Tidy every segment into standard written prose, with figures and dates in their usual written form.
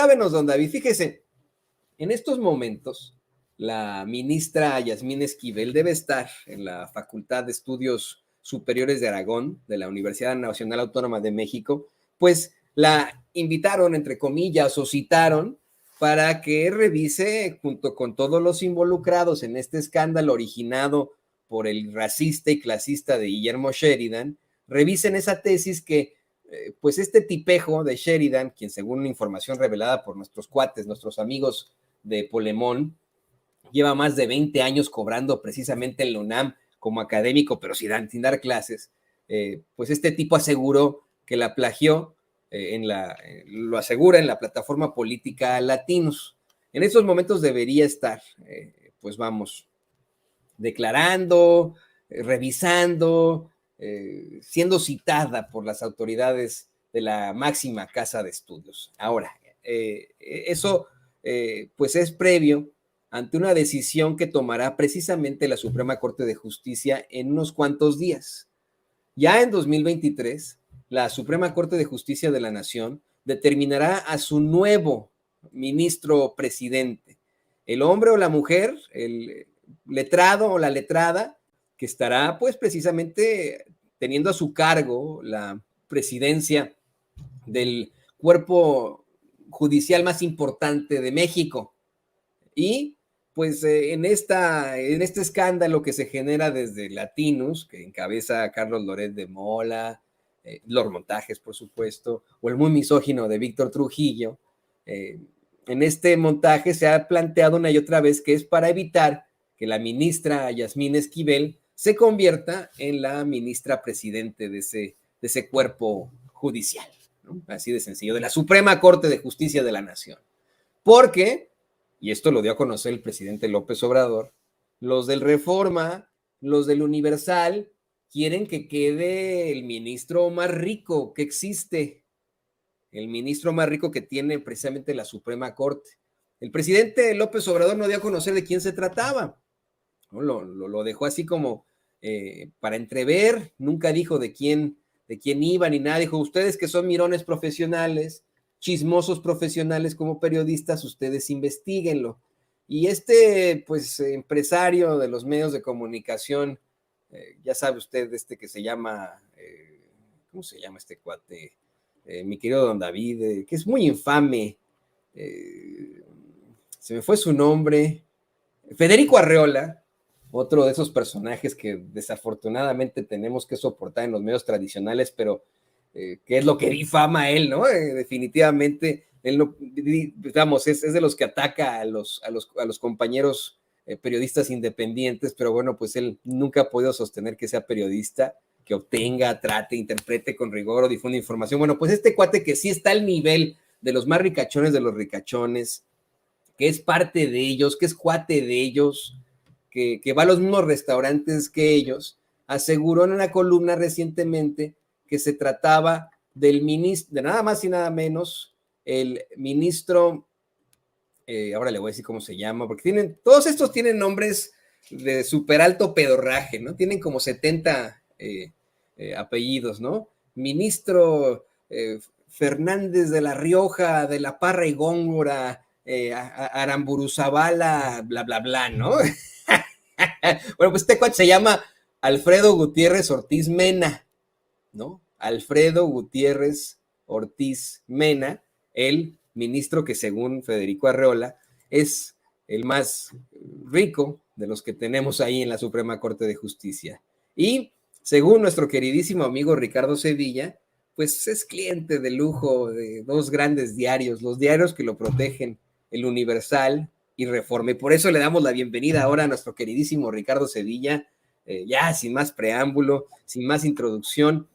Sábenos, don David, fíjese, en estos momentos la ministra Yasmín Esquivel debe estar en la Facultad de Estudios Superiores de Aragón de la Universidad Nacional Autónoma de México, pues la invitaron, entre comillas, o citaron para que revise junto con todos los involucrados en este escándalo originado por el racista y clasista de Guillermo Sheridan, revisen esa tesis que pues este tipejo de Sheridan, quien según información revelada por nuestros cuates, nuestros amigos de Polemón, lleva más de 20 años cobrando precisamente en la UNAM como académico, pero sin dar clases, pues este tipo aseguró que la plagió, lo asegura en la plataforma política Latinos. En estos momentos debería estar, pues vamos, declarando, revisando, siendo citada por las autoridades de la máxima casa de estudios. Ahora, eso pues es previo ante una decisión que tomará precisamente la Suprema Corte de Justicia en unos cuantos días. Ya en 2023, la Suprema Corte de Justicia de la Nación determinará a su nuevo ministro presidente, el hombre o la mujer, el letrado o la letrada, que estará pues precisamente teniendo a su cargo la presidencia del cuerpo judicial más importante de México. Y pues en este escándalo que se genera desde Latinos, que encabeza a Carlos Loret de Mola, los montajes, por supuesto, o el muy misógino de Víctor Trujillo, en este montaje se ha planteado una y otra vez que es para evitar que la ministra Yasmín Esquivel se convierta en la ministra presidente de ese cuerpo judicial, ¿no? Así de sencillo, de la Suprema Corte de Justicia de la Nación. Porque, y esto lo dio a conocer el presidente López Obrador, los del Reforma, los del Universal, quieren que quede el ministro más rico que existe, el ministro más rico que tiene precisamente la Suprema Corte. El presidente López Obrador no dio a conocer de quién se trataba, ¿no? Lo dejó así como para entrever, nunca dijo de quién iba ni nada, dijo, ustedes que son mirones profesionales, chismosos profesionales como periodistas, ustedes investíguenlo. Y pues, empresario de los medios de comunicación, ya sabe usted, que se llama, ¿cómo se llama este cuate? Mi querido don David, que es muy infame, se me fue su nombre, Federico Arreola, otro de esos personajes que desafortunadamente tenemos que soportar en los medios tradicionales, pero que es lo que difama a él, ¿no? Definitivamente, él no, digamos, es de los que ataca a los compañeros periodistas independientes, pero bueno, pues él nunca ha podido sostener que sea periodista, que obtenga, trate, interprete con rigor o difunda información. Bueno, pues este cuate que sí está al nivel de los más ricachones de los ricachones, que es parte de ellos, que es cuate de ellos, que va a los mismos restaurantes que ellos, aseguró en una columna recientemente que se trataba del ministro, de nada más y nada menos, el ministro, ahora le voy a decir cómo se llama, porque todos estos tienen nombres de súper alto pedorraje, ¿no? Tienen como 70 apellidos, ¿no? Ministro Fernández de la Rioja, de la Parra y Góngora, Aramburuzabala, bla, bla, bla, ¿no? Bueno, pues este cuate se llama Alfredo Gutiérrez Ortiz Mena, ¿no? Alfredo Gutiérrez Ortiz Mena, el ministro que según Federico Arreola es el más rico de los que tenemos ahí en la Suprema Corte de Justicia. Y según nuestro queridísimo amigo Ricardo Sevilla, pues es cliente de lujo de dos grandes diarios, los diarios que lo protegen, el Universal y Reforma. Y por eso le damos la bienvenida ahora a nuestro queridísimo Ricardo Sevilla, ya sin más preámbulo, sin más introducción,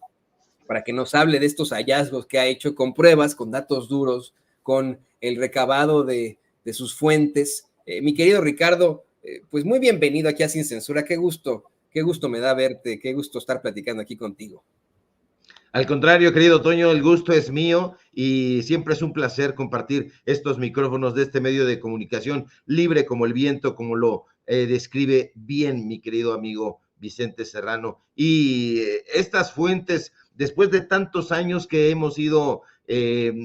para que nos hable de estos hallazgos que ha hecho con pruebas, con datos duros, con el recabado de sus fuentes. Mi querido Ricardo, pues muy bienvenido aquí a Sin Censura. Qué gusto me da verte, qué gusto estar platicando aquí contigo. Al contrario, querido Toño, el gusto es mío y siempre es un placer compartir estos micrófonos de este medio de comunicación libre como el viento, como lo describe bien mi querido amigo Vicente Serrano. Y estas fuentes, después de tantos años que hemos ido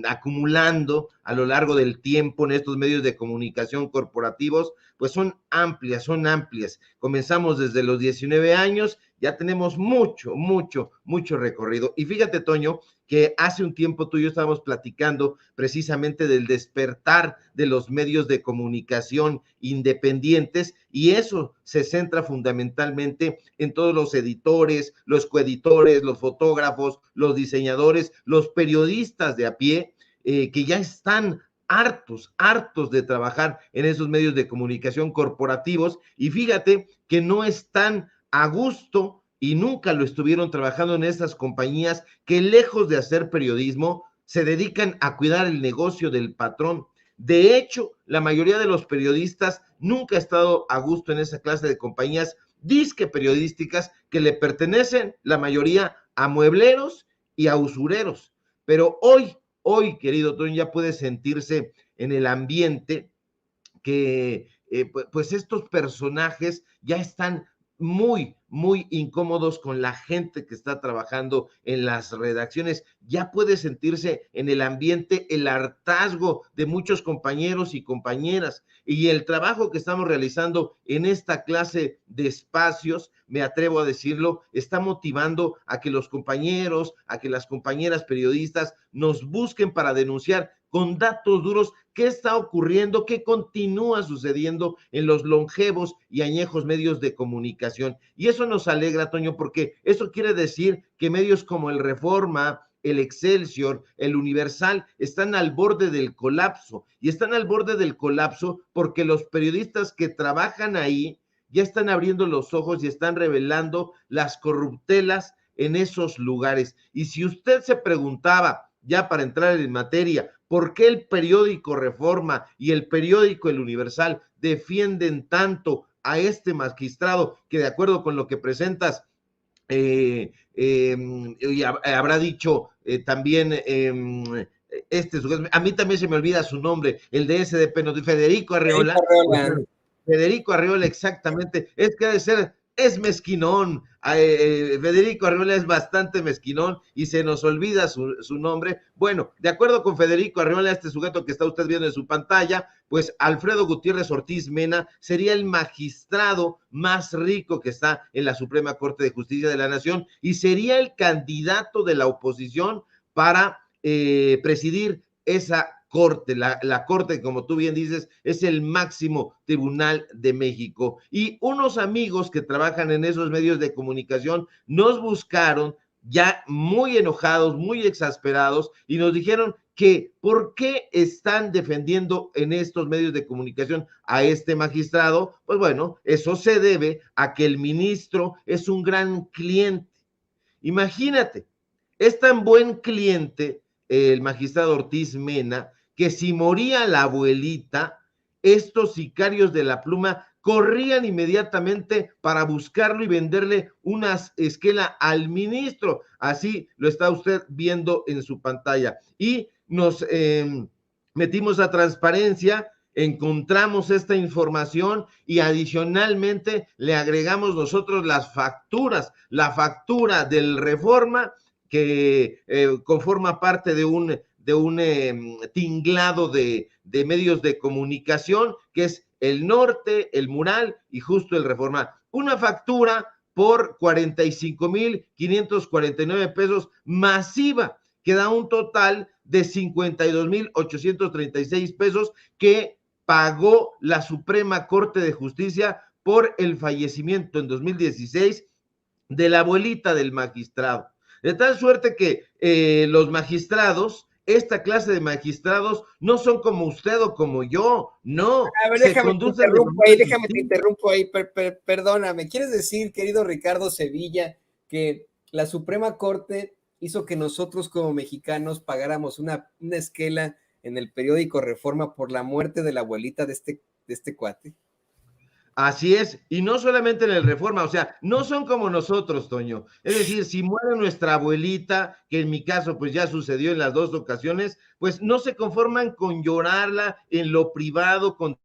acumulando a lo largo del tiempo en estos medios de comunicación corporativos, pues son amplias, son amplias. Comenzamos desde los 19 años, ya tenemos mucho, mucho, mucho recorrido. Y fíjate, Toño, que hace un tiempo tú y yo estábamos platicando precisamente del despertar de los medios de comunicación independientes, y eso se centra fundamentalmente en todos los editores, los coeditores, los fotógrafos, los diseñadores, los periodistas de a pie, que ya están hartos de trabajar en esos medios de comunicación corporativos, y fíjate que no están a gusto y nunca lo estuvieron trabajando en estas compañías que, lejos de hacer periodismo, se dedican a cuidar el negocio del patrón. De hecho, la mayoría de los periodistas nunca ha estado a gusto en esa clase de compañías disque periodísticas que le pertenecen, la mayoría, a muebleros y a usureros. Pero hoy, querido Toño, ya puede sentirse en el ambiente que pues estos personajes ya están muy, muy incómodos con la gente que está trabajando en las redacciones. Ya puede sentirse en el ambiente el hartazgo de muchos compañeros y compañeras, y el trabajo que estamos realizando en esta clase de espacios, me atrevo a decirlo, está motivando a que los compañeros, a que las compañeras periodistas nos busquen para denunciar con datos duros qué está ocurriendo, qué continúa sucediendo en los longevos y añejos medios de comunicación. Y eso nos alegra, Toño, porque eso quiere decir que medios como el Reforma, el Excelsior, el Universal, están al borde del colapso, y están al borde del colapso porque los periodistas que trabajan ahí ya están abriendo los ojos y están revelando las corruptelas en esos lugares. Y si usted se preguntaba, ya para entrar en materia, ¿por qué el periódico Reforma y el periódico El Universal defienden tanto a este magistrado que, de acuerdo con lo que presentas, habrá dicho también a mí también se me olvida su nombre, el de SDP, ¿no? Federico Arreola. Federico Arreola, exactamente, es que ha de ser, es mezquinón, Federico Arreola es bastante mezquinón y se nos olvida su nombre. Bueno, de acuerdo con Federico Arreola, este sujeto que está usted viendo en su pantalla, pues Alfredo Gutiérrez Ortiz Mena sería el magistrado más rico que está en la Suprema Corte de Justicia de la Nación, y sería el candidato de la oposición para presidir esa corte, la corte, como tú bien dices, es el máximo tribunal de México. Y unos amigos que trabajan en esos medios de comunicación nos buscaron ya muy enojados, muy exasperados, y nos dijeron que ¿por qué están defendiendo en estos medios de comunicación a este magistrado? Pues bueno, eso se debe a que el ministro es un gran cliente. Imagínate, es tan buen cliente el magistrado Ortiz Mena, que si moría la abuelita, estos sicarios de la pluma corrían inmediatamente para buscarlo y venderle una esquela al ministro. Así lo está usted viendo en su pantalla. Y nos metimos a transparencia, encontramos esta información y adicionalmente le agregamos nosotros las facturas, la factura del Reforma, que conforma parte de un tinglado de medios de comunicación, que es El Norte, El Mural y justo el Reforma. Una factura por 45,549 pesos masiva, que da un total de 52,836 pesos que pagó la Suprema Corte de Justicia por el fallecimiento en 2016 de la abuelita del magistrado. De tal suerte que los magistrados, esta clase de magistrados, no son como usted o como yo, no. A ver, déjame te interrumpo ahí, perdóname. ¿Quieres decir, querido Ricardo Sevilla, que la Suprema Corte hizo que nosotros como mexicanos pagáramos una esquela en el periódico Reforma por la muerte de la abuelita de este cuate? Así es, y no solamente en el Reforma, o sea, no son como nosotros, Toño. Es decir, si muere nuestra abuelita, que en mi caso pues ya sucedió en las dos ocasiones, pues no se conforman con llorarla en lo privado, con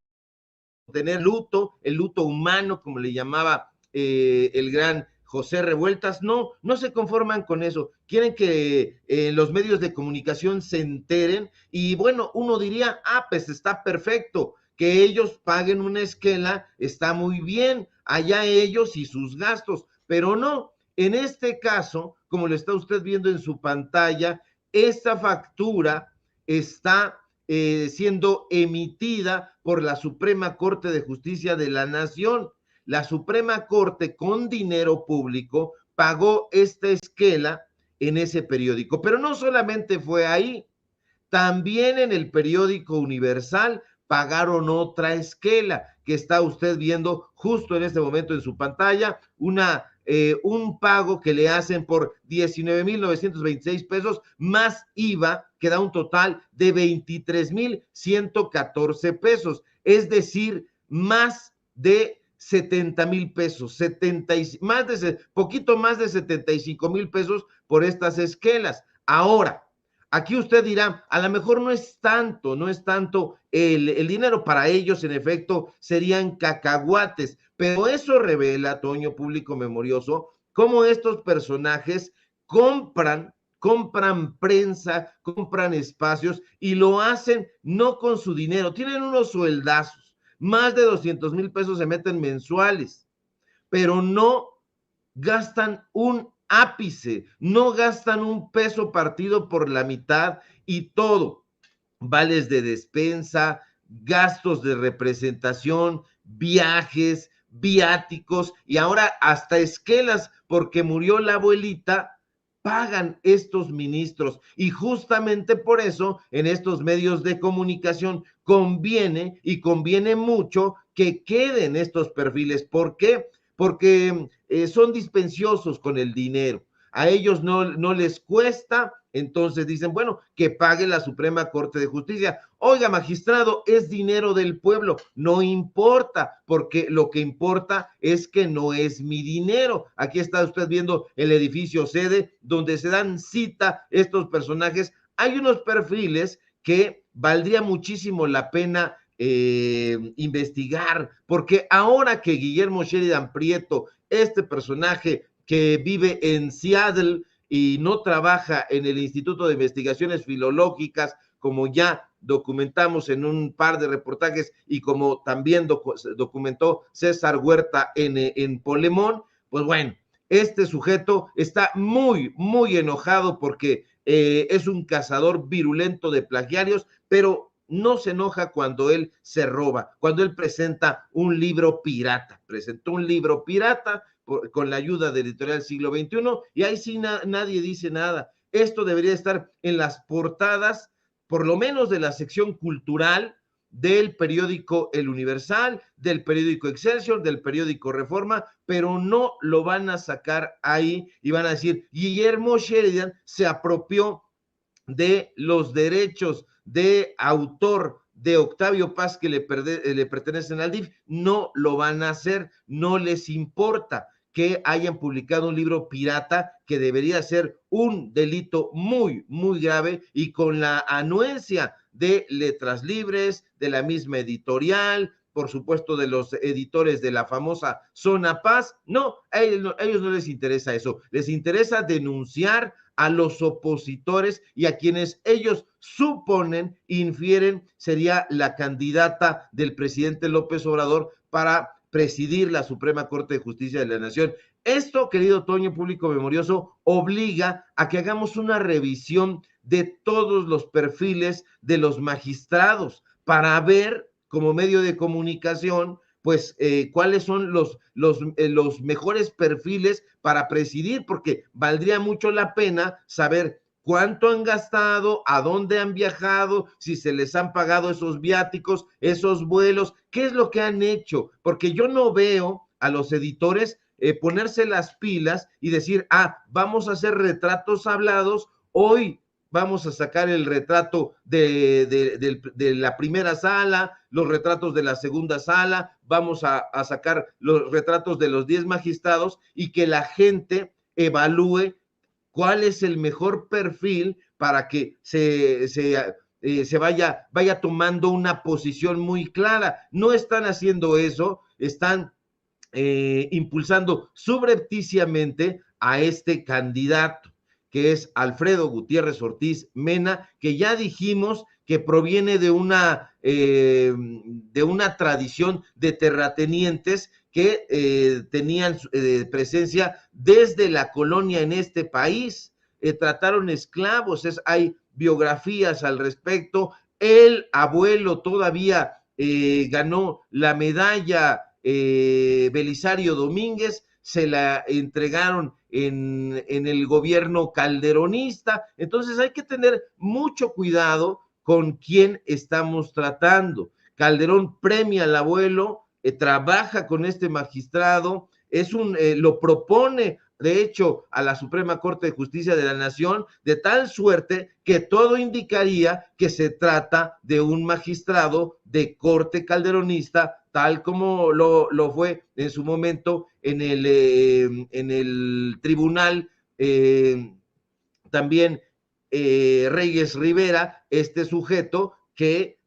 tener luto, el luto humano, como le llamaba el gran José Revueltas, no se conforman con eso, quieren que los medios de comunicación se enteren y bueno, uno diría, pues está perfecto, que ellos paguen una esquela, está muy bien, allá ellos y sus gastos, pero no, en este caso, como lo está usted viendo en su pantalla, esta factura está siendo emitida por la Suprema Corte de Justicia de la Nación. La Suprema Corte con dinero público pagó esta esquela en ese periódico, pero no solamente fue ahí, también en el periódico Universal pagaron otra esquela que está usted viendo justo en este momento en su pantalla, un pago que le hacen por 19,926 pesos más IVA, que da un total de 23,114 pesos, es decir, más de 70,000 pesos, poquito más de 75,000 pesos por estas esquelas. Ahora, aquí usted dirá, a lo mejor no es tanto el dinero para ellos, en efecto, serían cacahuates, pero eso revela, Toño, público memorioso, cómo estos personajes compran prensa, compran espacios y lo hacen no con su dinero, tienen unos sueldazos, más de 200,000 pesos se meten mensuales, pero no gastan un ápice, no gastan un peso partido por la mitad y todo, vales de despensa, gastos de representación, viajes, viáticos y ahora hasta esquelas porque murió la abuelita, pagan estos ministros y justamente por eso en estos medios de comunicación conviene y conviene mucho que queden estos perfiles. ¿Por qué? Porque son dispensiosos con el dinero. A ellos no les cuesta, entonces dicen, bueno, que pague la Suprema Corte de Justicia. Oiga, magistrado, es dinero del pueblo, no importa, porque lo que importa es que no es mi dinero. Aquí está usted viendo el edificio sede, donde se dan cita estos personajes. Hay unos perfiles que valdría muchísimo la pena investigar, porque ahora que Guillermo Sheridan Prieto, este personaje que vive en Seattle y no trabaja en el Instituto de Investigaciones Filológicas, como ya documentamos en un par de reportajes y como también documentó César Huerta en Polemón, pues bueno, este sujeto está muy, muy enojado porque es un cazador virulento de plagiarios, pero no se enoja cuando él se roba, cuando él presenta un libro pirata. Presentó un libro pirata con la ayuda de Editorial Siglo XXI y ahí sí nadie dice nada. Esto debería estar en las portadas, por lo menos de la sección cultural del periódico El Universal, del periódico Excelsior, del periódico Reforma, pero no lo van a sacar ahí y van a decir, Guillermo Sheridan se apropió de los derechos de autor de Octavio Paz que le pertenecen al DIF. No lo van a hacer, no les importa que hayan publicado un libro pirata que debería ser un delito muy, muy grave y con la anuencia de Letras Libres, de la misma editorial, por supuesto de los editores de la famosa Zona Paz. No, a ellos no les interesa eso, les interesa denunciar a los opositores y a quienes ellos suponen, infieren, sería la candidata del presidente López Obrador para presidir la Suprema Corte de Justicia de la Nación. Esto, querido Toño, público memorioso, obliga a que hagamos una revisión de todos los perfiles de los magistrados para ver, como medio de comunicación, pues cuáles son los mejores perfiles para presidir, porque valdría mucho la pena saber cuánto han gastado, a dónde han viajado, si se les han pagado esos viáticos, esos vuelos, qué es lo que han hecho, porque yo no veo a los editores ponerse las pilas y decir, vamos a hacer retratos hablados, hoy vamos a sacar el retrato de la primera sala, los retratos de la segunda sala, vamos a sacar los retratos de los 10 magistrados y que la gente evalúe cuál es el mejor perfil para que se vaya tomando una posición muy clara. No están haciendo eso, están impulsando subrepticiamente a este candidato, que es Alfredo Gutiérrez Ortiz Mena, que ya dijimos que proviene de una tradición de terratenientes que tenían presencia desde la colonia en este país, trataron esclavos, hay biografías al respecto. El abuelo todavía ganó la medalla Belisario Domínguez, se la entregaron en el gobierno calderonista. Entonces hay que tener mucho cuidado con quién estamos tratando. Calderón premia al abuelo, trabaja con este magistrado, lo propone de hecho a la Suprema Corte de Justicia de la Nación, de tal suerte que todo indicaría que se trata de un magistrado de corte calderonista, tal como lo fue en su momento en el tribunal también Reyes Rivera, este sujeto que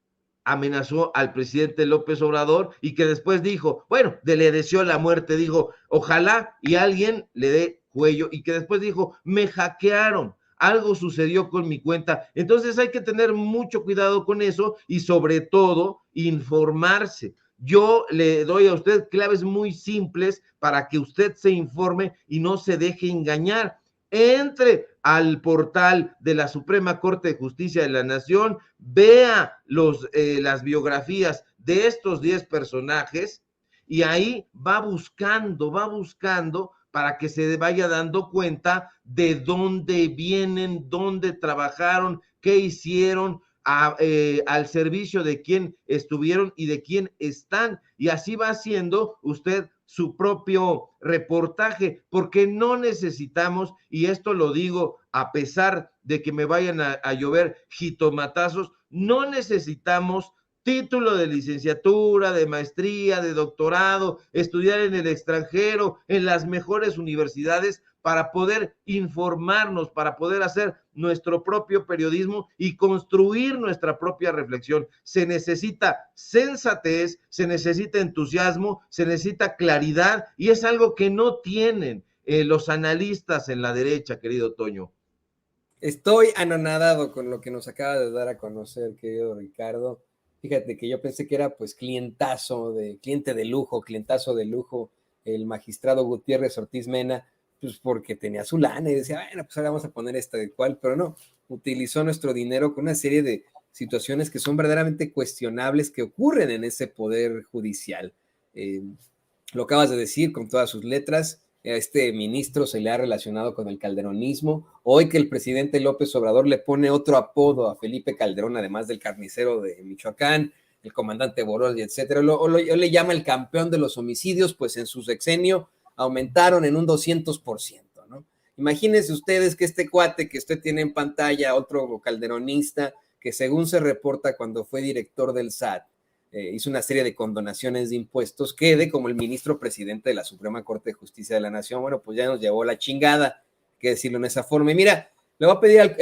amenazó al presidente López Obrador y que después dijo, bueno, le deseó la muerte, dijo, ojalá y alguien le dé cuello, y que después dijo, me hackearon, algo sucedió con mi cuenta. Entonces hay que tener mucho cuidado con eso y sobre todo informarse. Yo le doy a usted claves muy simples para que usted se informe y no se deje engañar. Entre al portal de la Suprema Corte de Justicia de la Nación, vea las biografías de estos 10 personajes y ahí va buscando para que se vaya dando cuenta de dónde vienen, dónde trabajaron, qué hicieron, al servicio de quién estuvieron y de quién están, y así va haciendo usted su propio reportaje, porque no necesitamos, y esto lo digo a pesar de que me vayan a llover jitomatazos, no necesitamos título de licenciatura, de maestría, de doctorado, estudiar en el extranjero, en las mejores universidades, para poder informarnos, para poder hacer nuestro propio periodismo y construir nuestra propia reflexión. Se necesita sensatez, se necesita entusiasmo, se necesita claridad, y es algo que no tienen los analistas en la derecha, querido Toño. Estoy anonadado con lo que nos acaba de dar a conocer, querido Ricardo. Fíjate que yo pensé que era pues clientazo clientazo de lujo, el magistrado Gutiérrez Ortiz Mena, pues porque tenía su lana y decía, bueno, pues ahora vamos a poner esta de cual, pero no, utilizó nuestro dinero con una serie de situaciones que son verdaderamente cuestionables que ocurren en ese poder judicial. Lo acabas de decir con todas sus letras. A este ministro se le ha relacionado con el calderonismo. Hoy que el presidente López Obrador le pone otro apodo a Felipe Calderón, además del carnicero de Michoacán, el comandante Boros, y etcétera, le llama el campeón de los homicidios, pues en su sexenio aumentaron en un 200%, ¿no? Imagínense ustedes que este cuate que usted tiene en pantalla, otro calderonista, que según se reporta cuando fue director del SAT, hizo una serie de condonaciones de impuestos, quede como el ministro presidente de la Suprema Corte de Justicia de la Nación. Bueno, pues ya nos llevó la chingada, hay que decirlo en esa forma. Y mira, le voy a pedir al